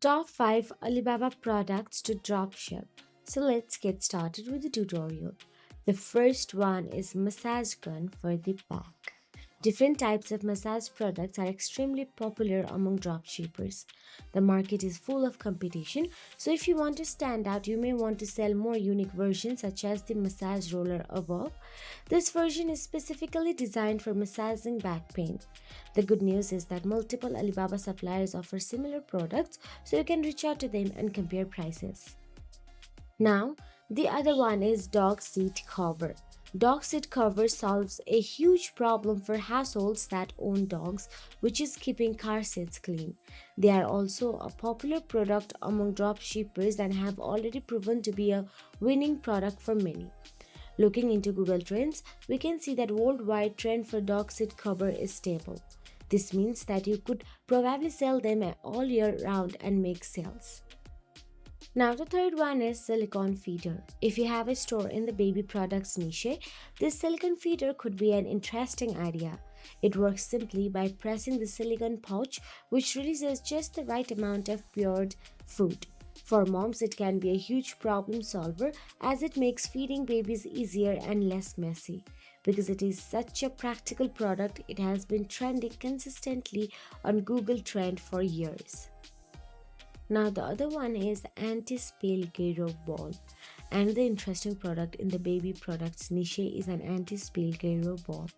Top 5 Alibaba products to dropship. So let's get started with the tutorial. The first one is massage gun for the back. Different types of massage products are extremely popular among dropshippers. The market is full of competition, so if you want to stand out, you may want to sell more unique versions such as the massage roller above. This version is specifically designed for massaging back pain. The good news is that multiple Alibaba suppliers offer similar products, so you can reach out to them and compare prices. Now, the other one is dog seat cover. Dog seat cover solves a huge problem for households that own dogs, which is keeping car seats clean. They are also a popular product among dropshippers and have already proven to be a winning product for many. Looking into Google Trends, we can see that worldwide trend for dog seat cover is stable. This means that you could probably sell them all year round and make sales. Now the third one is silicone feeder. If you have a store in the baby products niche, this silicone feeder could be an interesting idea. It works simply by pressing the silicone pouch, which releases just the right amount of pured food. For moms, it can be a huge problem solver as it makes feeding babies easier and less messy. Because it is such a practical product, it has been trending consistently on Google Trend for years. Now the other one is anti-spill gyro ball. Another interesting product in the baby products niche is an anti-spill gyro ball.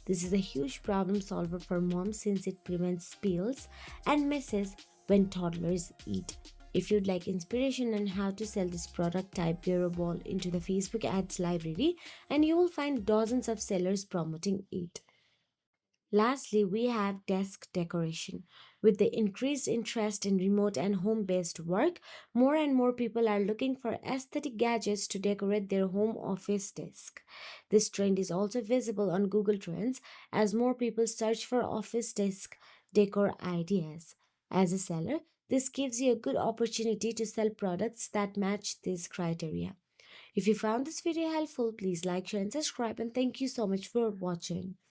This is a huge problem solver for moms since it prevents spills and messes when toddlers eat. If you'd like inspiration on how to sell this product, type gyro ball into the Facebook ads library and you will find dozens of sellers promoting it. Lastly, we have desk decoration. With the increased interest in remote and home based work, more and more people are looking for aesthetic gadgets to decorate their home office desk. This trend is also visible on Google Trends as more people search for office desk decor ideas. As a seller, this gives you a good opportunity to sell products that match this criteria. If you found this video helpful, please like, share, and subscribe. And thank you so much for watching.